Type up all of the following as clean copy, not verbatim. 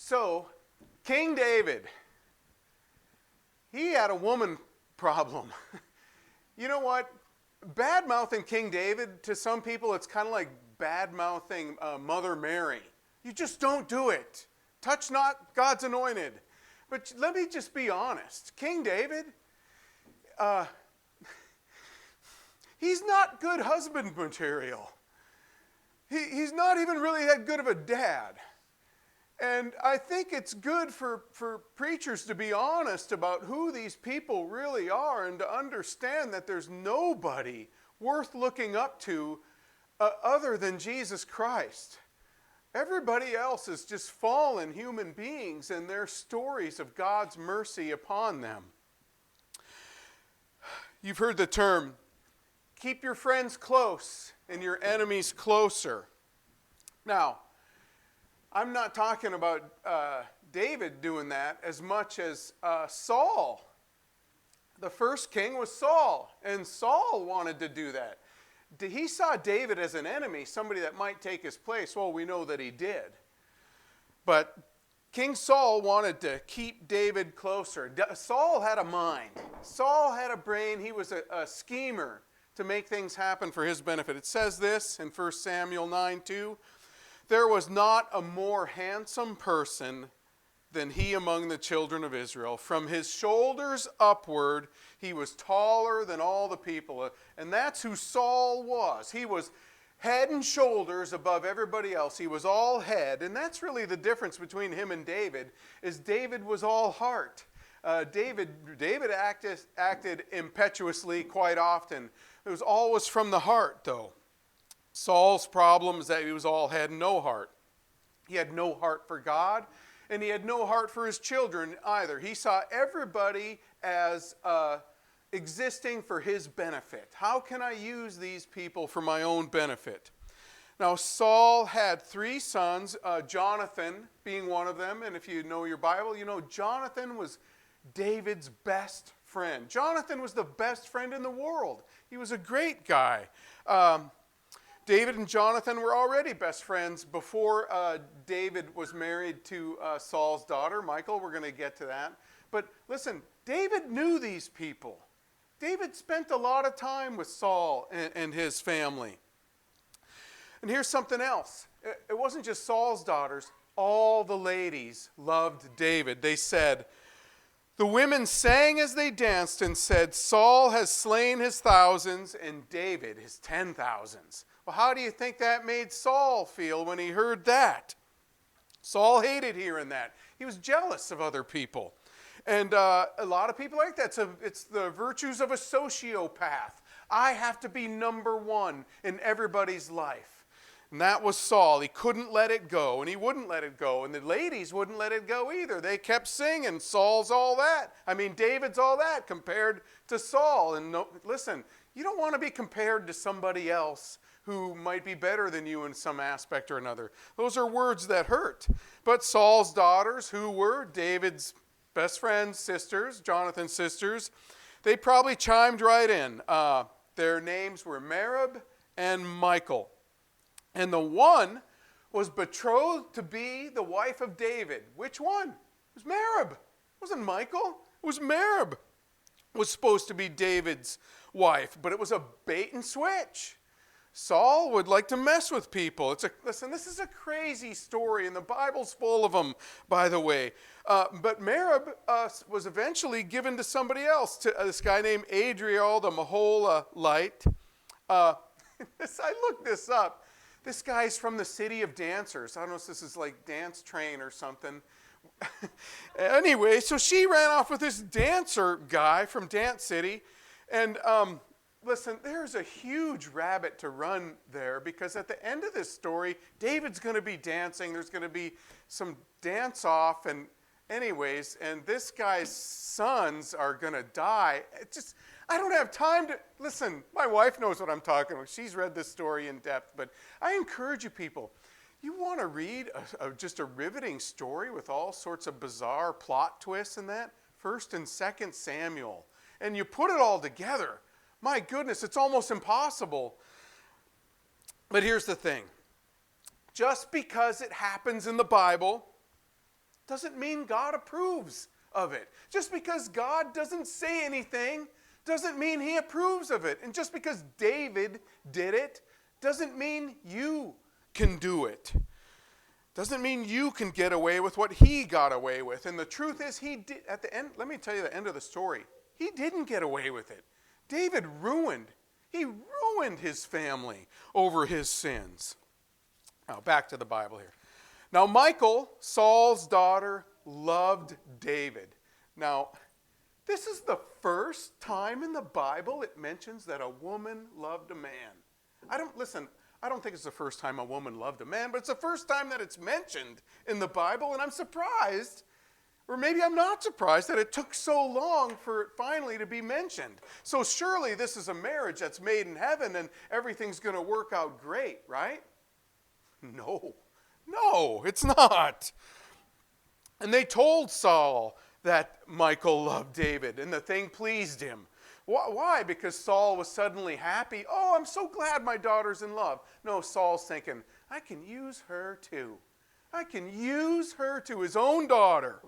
So, King David, he had a woman problem. You know what? Bad-mouthing King David, to some people, it's kind of like bad-mouthing Mother Mary. You just don't do it. Touch not God's anointed. But let me just be honest. King David, he's not good husband material. He's not even really that good of a dad. And I think it's good for preachers to be honest about who these people really are and to understand that there's nobody worth looking up to other than Jesus Christ. Everybody else is just fallen human beings and their stories of God's mercy upon them. You've heard the term, keep your friends close and your enemies closer. Now, I'm not talking about David doing that as much as Saul. The first king was Saul, and Saul wanted to do that. He saw David as an enemy, somebody that might take his place. Well, we know that he did. But King Saul wanted to keep David closer. Saul had a mind. Saul had a brain. He was a schemer to make things happen for his benefit. It says this in 1 Samuel 9:2. There was not a more handsome person than he among the children of Israel. From his shoulders upward, he was taller than all the people. And that's who Saul was. He was head and shoulders above everybody else. He was all head. And that's really the difference between him and David, is David was all heart. David acted impetuously quite often. It was always from the heart, though. Saul's problem is that he was all head and no heart. He had no heart for God, and he had no heart for his children either. He saw everybody as existing for his benefit. How can I use these people for my own benefit? Now, Saul had 3 sons, Jonathan being one of them. And if you know your Bible, you know Jonathan was David's best friend. Jonathan was the best friend in the world. He was a great guy. David and Jonathan were already best friends before David was married to Saul's daughter, Michal. We're going to get to that. But listen, David knew these people. David spent a lot of time with Saul and his family. And here's something else. It wasn't just Saul's daughters. All the ladies loved David. They said, the women sang as they danced and said, Saul has slain his thousands and David his 10,000s. Well, how do you think that made Saul feel when he heard that? Saul hated hearing that. He was jealous of other people. And a lot of people like that. It's the virtues of a sociopath. I have to be number one in everybody's life. And that was Saul. He couldn't let it go, and he wouldn't let it go. And the ladies wouldn't let it go either. They kept singing, Saul's all that. David's all that compared to Saul. And no, listen, you don't want to be compared to somebody else who might be better than you in some aspect or another. Those are words that hurt. But Saul's daughters, who were David's best friend's sisters, Jonathan's sisters, they probably chimed right in. Their names were Merab and Michal. And the one was betrothed to be the wife of David. Which one? It was Merab. It wasn't Michal. It was Merab. Was supposed to be David's wife, but it was a bait and switch. Saul would like to mess with people. Listen, this is a crazy story, and the Bible's full of them, by the way. But Merab was eventually given to somebody else, to this guy named Adriel the Maholite. I looked this up. This guy's from the city of dancers. I don't know if this is like Dance Train or something. Anyway, so she ran off with this dancer guy from Dance City. And listen, there's a huge rabbit to run there, because at the end of this story, David's going to be dancing. There's going to be some dance off. And anyways, and this guy's sons are going to die. I don't have time to, listen, my wife knows what I'm talking about. She's read this story in depth, but I encourage you people, you want to read just a riveting story with all sorts of bizarre plot twists in that? 1st and 2nd Samuel. And you put it all together. My goodness, it's almost impossible. But here's the thing. Just because it happens in the Bible doesn't mean God approves of it. Just because God doesn't say anything doesn't mean he approves of it. And just because David did it doesn't mean you can do it. Doesn't mean you can get away with what he got away with. And the truth is, he did, at the end, let me tell you the end of the story. He didn't get away with it. David ruined his family over his sins. Now, back to the Bible here. Now, Michal, Saul's daughter, loved David. Now, this is the first time in the Bible it mentions that a woman loved a man. I don't think it's the first time a woman loved a man, but it's the first time that it's mentioned in the Bible, and I'm surprised, or maybe I'm not surprised, that it took so long for it finally to be mentioned. So surely this is a marriage that's made in heaven and everything's going to work out great, right? No, it's not. And they told Saul that Michal loved David, and the thing pleased him. Why? Because Saul was suddenly happy. Oh, I'm so glad my daughter's in love. No, Saul's thinking, I can use her too. I can use her to his own daughter.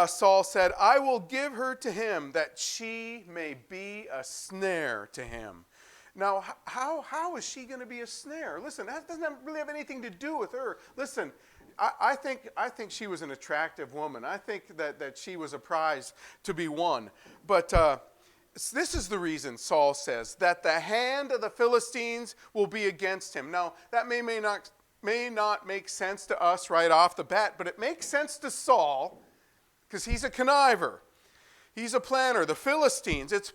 Saul said, I will give her to him that she may be a snare to him. Now, how is she going to be a snare? Listen, that doesn't really have anything to do with her. Listen, I think she was an attractive woman. I think that she was a prize to be won. But this is the reason, Saul says, that the hand of the Philistines will be against him. Now, that may not make sense to us right off the bat, but it makes sense to Saul because he's a conniver. He's a planner. The Philistines, it's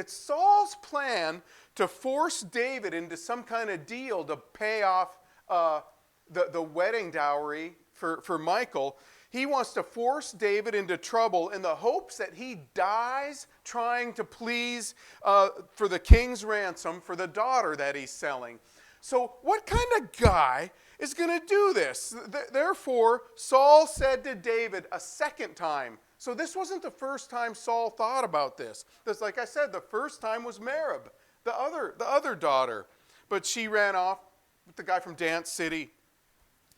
Saul's plan to force David into some kind of deal to pay off the wedding dowry for Michal. He wants to force David into trouble in the hopes that he dies trying to please for the king's ransom for the daughter that he's selling. So what kind of guy is going to do this? Therefore, Saul said to David a second time. So this wasn't the first time Saul thought about this. Because like I said, the first time was Merab, the other daughter. But she ran off with the guy from Dance City.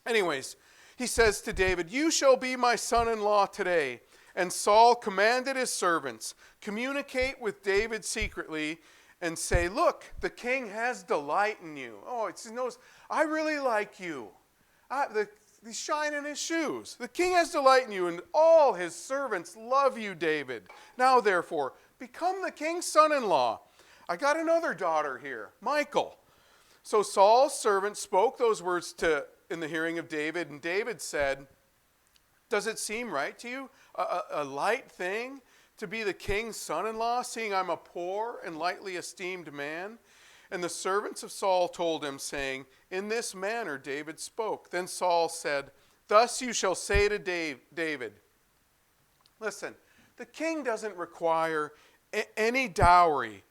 Anyways, he says to David, you shall be my son-in-law today. And Saul commanded his servants, communicate with David secretly and say, look, the king has delight in you. Oh, he knows, I really like you. He's shining his shoes. The king has delight in you, and all his servants love you, David. Now, therefore, become the king's son-in-law. I got another daughter here, Michal. So Saul's servant spoke those words in the hearing of David, and David said, does it seem right to you, a light thing, to be the king's son-in-law, seeing I'm a poor and lightly esteemed man? And the servants of Saul told him, saying, in this manner David spoke. Then Saul said, thus you shall say to David, listen, the king doesn't require any dowry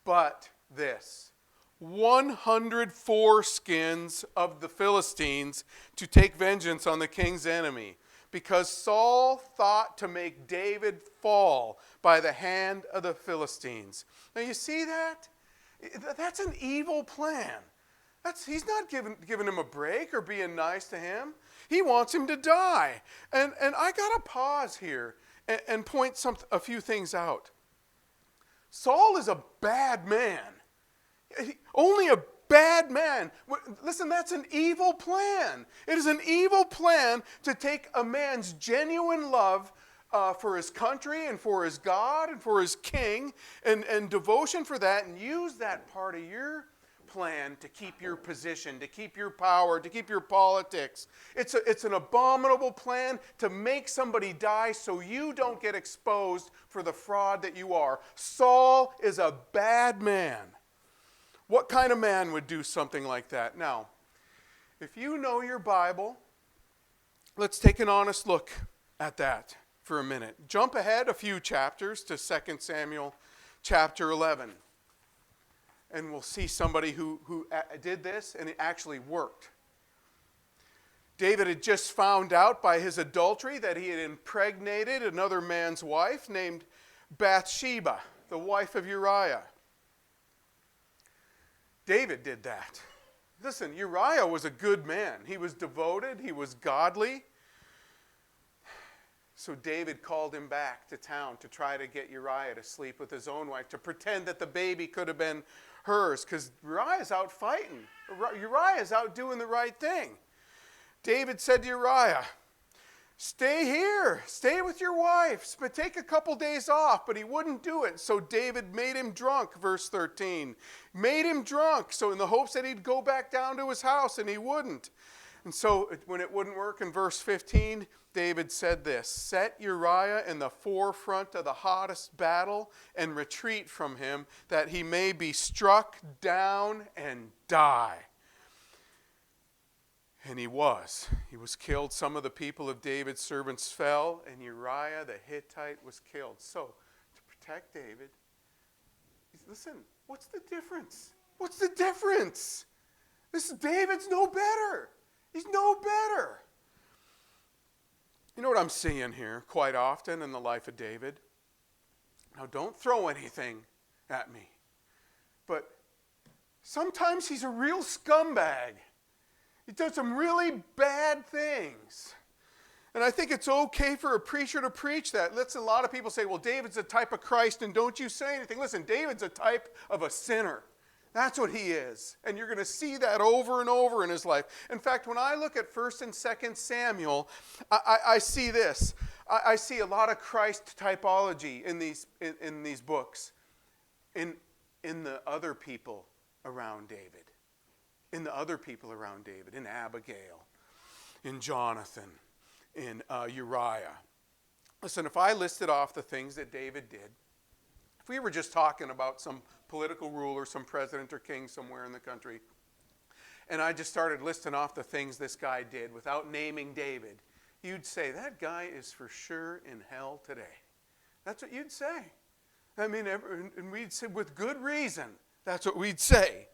but this, 100 foreskins of the Philistines to take vengeance on the king's enemy, because Saul thought to make David fall by the hand of the Philistines. Now you see that? That's an evil plan. He's not giving him a break or being nice to him. He wants him to die. And I got to pause here and point a few things out. Saul is a bad man. Only a bad man. Listen, that's an evil plan. It is an evil plan to take a man's genuine love for his country and for his God and for his king and devotion for that, and use that part of your plan to keep your position, to keep your power, to keep your politics. It's an abominable plan to make somebody die so you don't get exposed for the fraud that you are. Saul is a bad man. What kind of man would do something like that? Now, if you know your Bible, let's take an honest look at that for a minute. Jump ahead a few chapters to 2 Samuel chapter 11. And we'll see somebody who did this, and it actually worked. David had just found out by his adultery that he had impregnated another man's wife named Bathsheba, the wife of Uriah. David did that. Listen, Uriah was a good man. He was devoted. He was godly. So David called him back to town to try to get Uriah to sleep with his own wife, to pretend that the baby could have been hers, because Uriah's out fighting. Uriah's out doing the right thing. David said to Uriah, stay here, stay with your wife, but take a couple days off. But he wouldn't do it. So David made him drunk, verse 13. Made him drunk, so in the hopes that he'd go back down to his house, and he wouldn't. And so when it wouldn't work in verse 15, David said this, set Uriah in the forefront of the hottest battle and retreat from him, that he may be struck down and die. And he was. He was killed. Some of the people of David's servants fell, and Uriah the Hittite was killed. So, to protect David, listen, what's the difference? What's the difference? David's no better. He's no better. You know what I'm seeing here quite often in the life of David? Now, don't throw anything at me. But sometimes he's a real scumbag. He does some really bad things. And I think it's okay for a preacher to preach that. Listen, a lot of people say, well, David's a type of Christ, and don't you say anything. Listen, David's a type of a sinner. That's what he is. And you're going to see that over and over in his life. In fact, when I look at 1 and 2 Samuel, I see this. I see a lot of Christ typology in these books, in the other people around David. In the other people around David, in Abigail, in Jonathan, in Uriah. Listen, if I listed off the things that David did, if we were just talking about some political ruler, some president or king somewhere in the country, and I just started listing off the things this guy did without naming David, you'd say, that guy is for sure in hell today. That's what you'd say. I mean, and we'd say with good reason, that's what we'd say.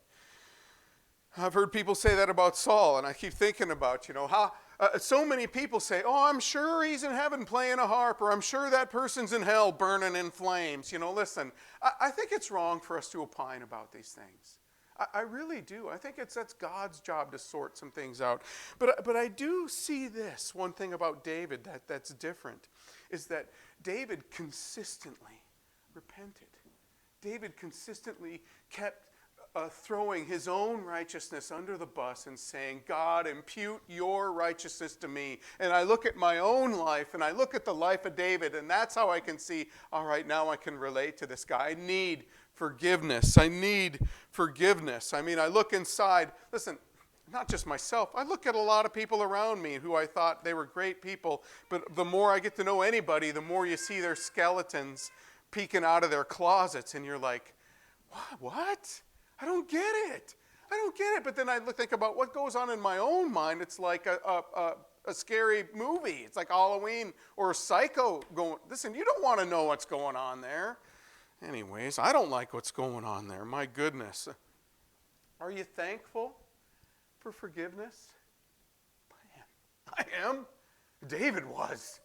I've heard people say that about Saul, and I keep thinking about, how so many people say, oh, I'm sure he's in heaven playing a harp, or I'm sure that person's in hell burning in flames. Listen, I think it's wrong for us to opine about these things. I really do. I think that's God's job to sort some things out. But I do see this, one thing about David that's different, is that David consistently repented. David consistently kept throwing his own righteousness under the bus and saying, God, impute your righteousness to me. And I look at my own life, and I look at the life of David, and that's how I can see, all right, now I can relate to this guy. I need forgiveness. I need forgiveness. I mean, I look inside. Listen, not just myself. I look at a lot of people around me who I thought they were great people, but the more I get to know anybody, the more you see their skeletons peeking out of their closets, and you're like, what? I don't get it. But then I think about what goes on in my own mind. It's like a scary movie. It's like Halloween or Psycho going, listen, you don't want to know what's going on there. Anyways, I don't like what's going on there. My goodness. Are you thankful for forgiveness? I am. David was.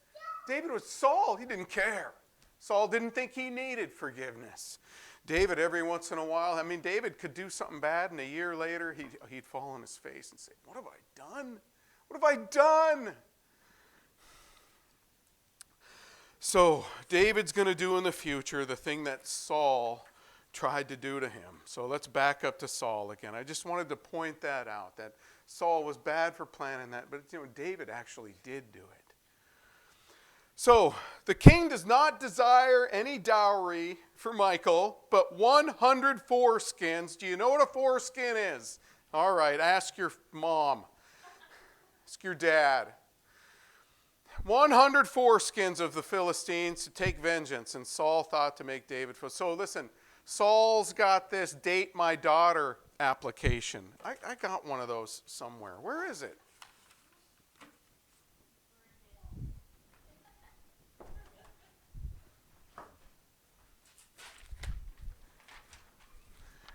Saul. He didn't care. Saul didn't think he needed forgiveness. David, every once in a while, David could do something bad, and a year later, he'd fall on his face and say, what have I done? What have I done? So, David's going to do in the future the thing that Saul tried to do to him. So, let's back up to Saul again. I just wanted to point that out, that Saul was bad for planning that, but David actually did do it. So, the king does not desire any dowry for Michal, but 100 foreskins. Do you know what a foreskin is? All right, ask your mom. Ask your dad. 100 foreskins of the Philistines to take vengeance, and Saul thought to make David. So listen, Saul's got this date my daughter application. I got one of those somewhere. Where is it?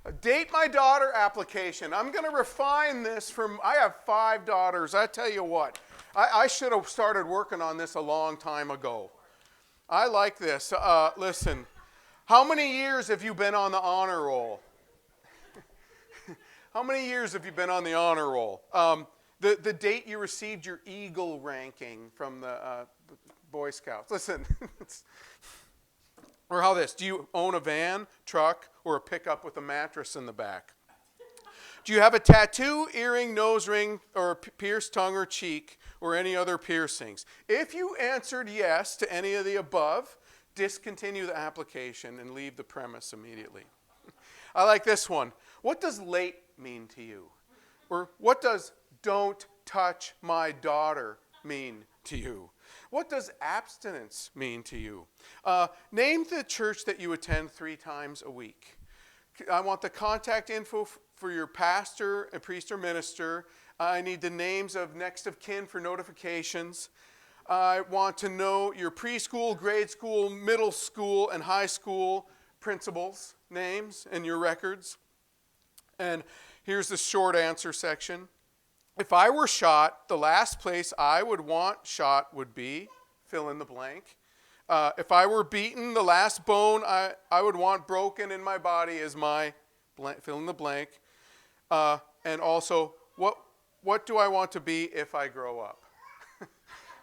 A date my daughter application. I'm going to refine this from, I have 5 daughters. I tell you what, I should have started working on this a long time ago. I like this. Listen, how many years have you been on the honor roll? How many years have you been on the honor roll? The date you received your Eagle ranking from the Boy Scouts. Listen, or how this, do you own a van, truck, or a pickup with a mattress in the back? Do you have a tattoo, earring, nose ring, or a pierced tongue or cheek, or any other piercings? If you answered yes to any of the above, discontinue the application and leave the premise immediately. I like this one. What does late mean to you? Or what does don't touch my daughter mean to you? What does abstinence mean to you? Name the church that you attend 3 times a week. I want the contact info for your pastor, a priest, or minister. I need the names of next of kin for notifications. I want to know your preschool, grade school, middle school, and high school principals' names and your records. And here's the short answer section. If I were shot, the last place I would want shot would be, fill in the blank. If I were beaten, the last bone I would want broken in my body is my, fill in the blank. And also, what do I want to be if I grow up?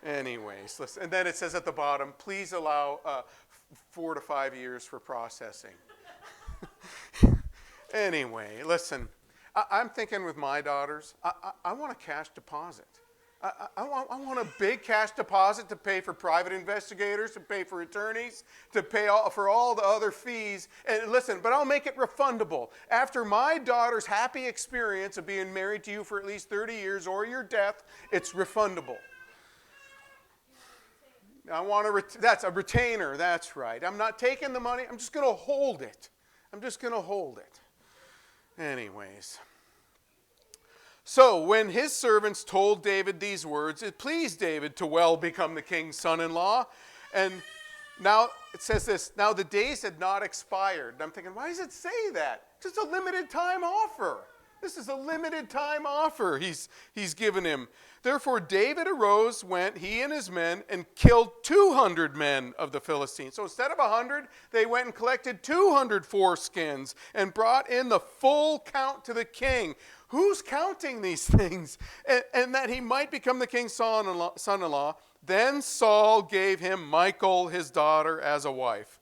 Anyways, listen. And then it says at the bottom, please allow 4 to 5 years for processing. Anyway, listen. I'm thinking with my daughters, I want a cash deposit. I want a big cash deposit to pay for private investigators, to pay for attorneys, to pay for all the other fees. And listen, but I'll make it refundable. After my daughter's happy experience of being married to you for at least 30 years or your death, it's refundable. That's a retainer, that's right. I'm not taking the money, I'm just going to hold it. Anyways. So when his servants told David these words, it pleased David to well become the king's son-in-law. And now it says this, now the days had not expired. And I'm thinking, why does it say that? Just a limited time offer. This is a limited time offer he's given him. Therefore David arose, went, he and his men, and killed 200 men of the Philistines. So instead of 100, they went and collected 200 foreskins and brought in the full count to the king. Who's counting these things? And that he might become the king's son-in-law. Then Saul gave him Michal, his daughter, as a wife.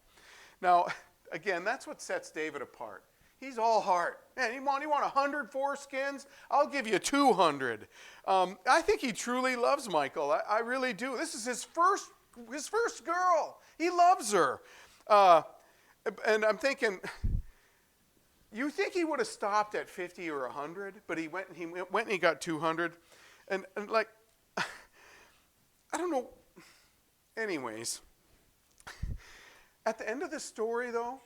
Now, again, that's what sets David apart. He's all heart. Man, you want 100 foreskins? I'll give you 200. I think he truly loves Michal. I really do. This is his first girl. He loves her. And I'm thinking, you think he would have stopped at 50 or 100, but he went and he got 200. And like, I don't know. Anyways, at the end of the story, though,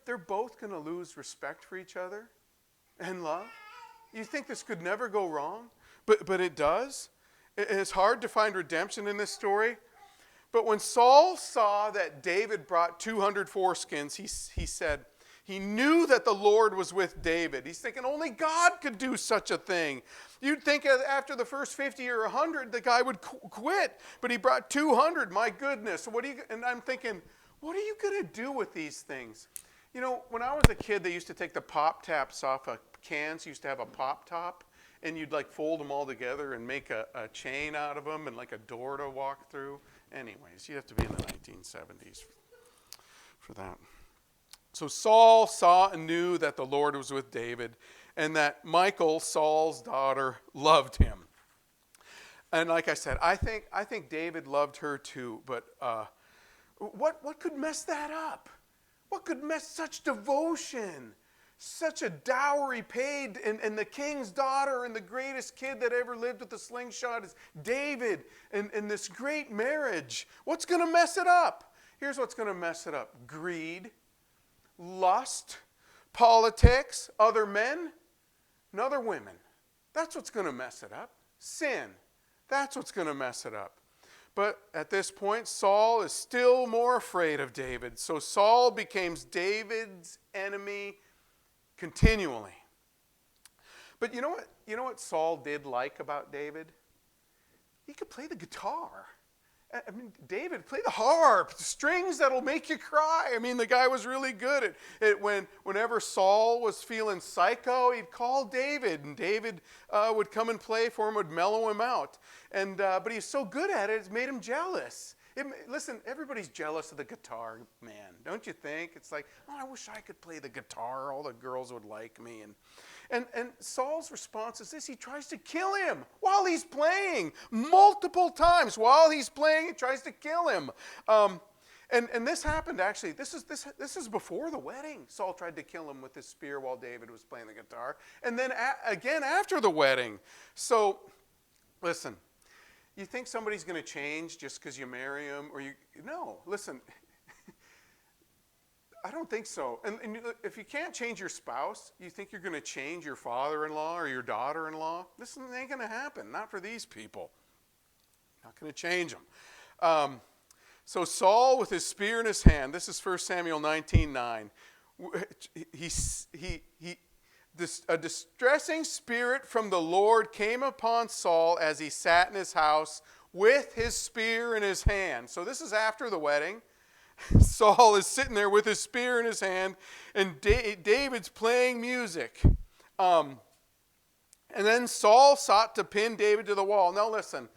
they're both going to lose respect for each other and love. You think this could never go wrong, but it does. It's hard to find redemption in this story. But when Saul saw that David brought 200 foreskins, he said, he knew that the Lord was with David. He's thinking only God could do such a thing. You'd think after the first 50 or 100, the guy would quit. But he brought 200. My goodness. And I'm thinking, what are you going to do with these things? You know, when I was a kid, they used to take the pop taps off of cans. Used to have a pop top. And you'd like fold them all together and make a chain out of them and like a door to walk through. Anyways, you have to be in the 1970s for that. So Saul saw and knew that the Lord was with David and that Michal, Saul's daughter, loved him. And like I said, I think David loved her too. But what could mess that up? What could mess such devotion? Such a dowry paid, and the king's daughter and the greatest kid that ever lived with a slingshot is David, and this great marriage. What's going to mess it up? Here's what's going to mess it up. Greed, lust, politics, other men, and other women. That's what's going to mess it up. Sin. That's what's going to mess it up. But at this point, Saul is still more afraid of David. So Saul becomes David's enemy continually. But you know what Saul did like about David? He could play the guitar. I mean, David, play the harp, the strings that'll make you cry. I mean, the guy was really good at it. Whenever Saul was feeling psycho, he'd call David, and David would come and play for him, would mellow him out. But he's so good at it, it's made him jealous. Listen, everybody's jealous of the guitar man, don't you think? It's like, oh, I wish I could play the guitar. All the girls would like me. And Saul's response is this: he tries to kill him while he's playing. Multiple times while he's playing, he tries to kill him. And this happened, actually, this is before the wedding. Saul tried to kill him with his spear while David was playing the guitar. And then again after the wedding. So, listen. You think somebody's going to change just because you marry them? No, listen, I don't think so. And if you can't change your spouse, you think you're going to change your father-in-law or your daughter-in-law? Listen, it ain't going to happen. Not for these people. Not going to change them. So Saul with his spear in his hand, this is 1 Samuel 19:9. A distressing spirit from the Lord came upon Saul as he sat in his house with his spear in his hand. So this is after the wedding. Saul is sitting there with his spear in his hand, and David's playing music. And then Saul sought to pin David to the wall. Now listen,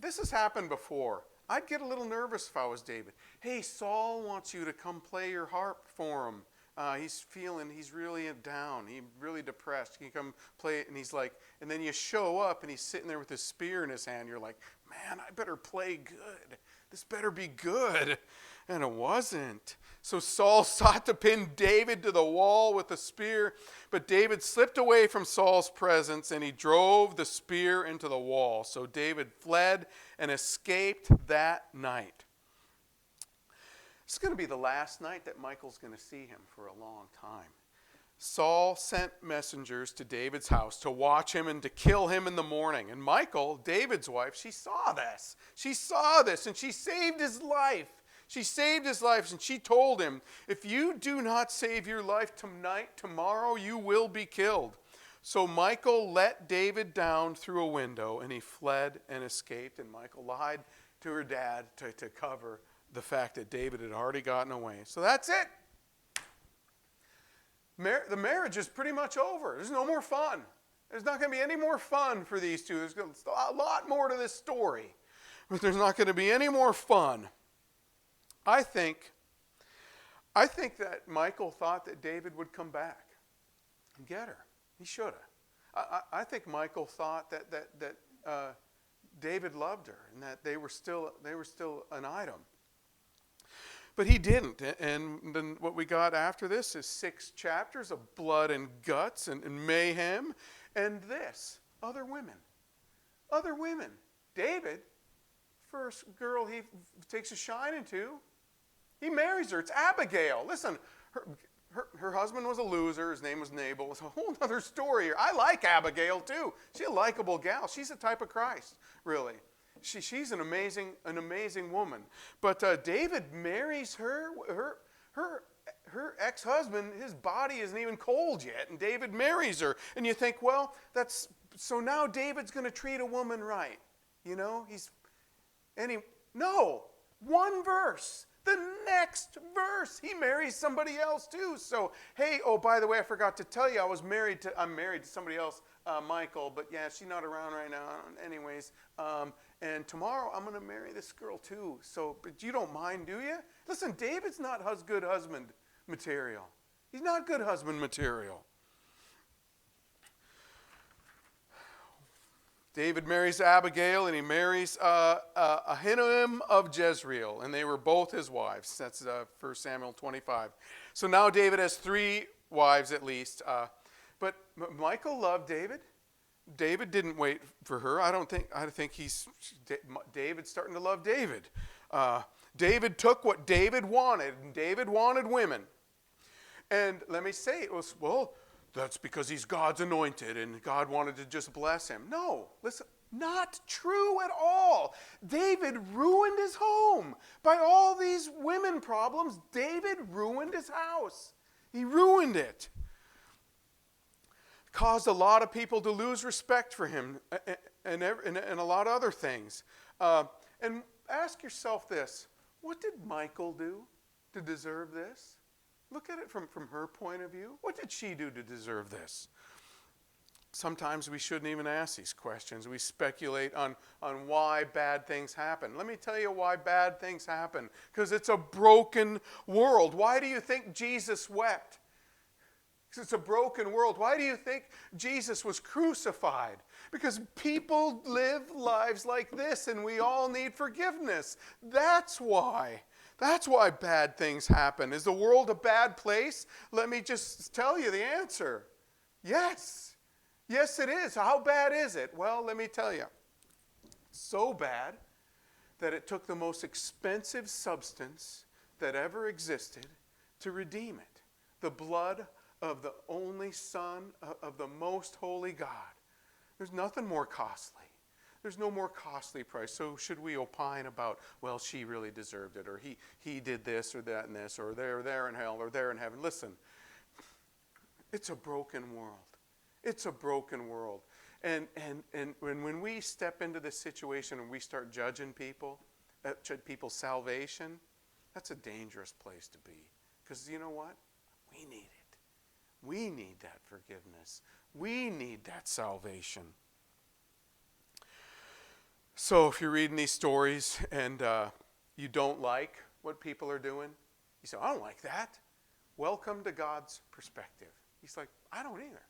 this has happened before. I'd get a little nervous if I was David. Hey, Saul wants you to come play your harp for him. He's really down. He's really depressed. Can you come play it? And he's like, and then you show up and he's sitting there with his spear in his hand. You're like, man, I better play good. This better be good. And it wasn't. So Saul sought to pin David to the wall with a spear, but David slipped away from Saul's presence and he drove the spear into the wall. So David fled and escaped that night. It's going to be the last night that Michal's going to see him for a long time. Saul sent messengers to David's house to watch him and to kill him in the morning. And Michal, David's wife, she saw this. She saw this and she saved his life. She saved his life and she told him, if you do not save your life tonight, tomorrow you will be killed. So Michal let David down through a window and he fled and escaped. And Michal lied to her dad to cover the fact that David had already gotten away. So that's it. The marriage is pretty much over. There's no more fun. There's not going to be any more fun for these two. There's a lot more to this story. But there's not going to be any more fun. I think that Michal thought that David would come back and get her. He should have. I think Michal thought that David loved her and that they were still an item. But he didn't. And then what we got after this is 6 chapters of blood and guts and mayhem. And this, other women. Other women. David, first girl he takes a shine to, he marries her. It's Abigail. Listen, her husband was a loser. His name was Nabal. It's a whole other story here. I like Abigail too. She's a likable gal. She's a type of Christ, really. She's an amazing woman. But David marries her. Her ex-husband, his body isn't even cold yet, and David marries her. And you think, well, so now David's going to treat a woman right. You know, no, one verse. The next verse, he marries somebody else too. So, hey, oh, by the way, I forgot to tell you, I'm married to somebody else, Michal, but yeah, she's not around right now. Anyways, and tomorrow I'm going to marry this girl too. So, but you don't mind, do you? Listen, David's not good husband material. He's not good husband material. David marries Abigail, and he marries Ahinoam of Jezreel, and they were both his wives. That's 1 Samuel 25. So now David has 3 wives at least. But Michal loved David. David didn't wait for her. I think David's starting to love David. David took what David wanted, and David wanted women. And let me say, it was, well, that's because he's God's anointed and God wanted to just bless him. No, listen, not true at all. David ruined his home. By all these women problems, David ruined his house. He ruined it. Caused a lot of people to lose respect for him and a lot of other things. And ask yourself this. What did Michal do to deserve this? Look at it from her point of view. What did she do to deserve this? Sometimes we shouldn't even ask these questions. We speculate on why bad things happen. Let me tell you why bad things happen. Because it's a broken world. Why do you think Jesus wept? Because it's a broken world. Why do you think Jesus was crucified? Because people live lives like this, and we all need forgiveness. That's why. That's why bad things happen. Is the world a bad place? Let me just tell you the answer. Yes. Yes, it is. How bad is it? Well, let me tell you. So bad that it took the most expensive substance that ever existed to redeem it. The blood of the only Son of the most holy God. There's nothing more costly. There's no more costly price. So should we opine about, well, she really deserved it, or he did this or that and this, or they're there in hell or they're in heaven. Listen, it's a broken world. It's a broken world. And when we step into this situation and we start judging people, people's salvation, that's a dangerous place to be. Because you know what? We need it. We need that forgiveness. We need that salvation. So if you're reading these stories and you don't like what people are doing, you say, I don't like that. Welcome to God's perspective. He's like, I don't either.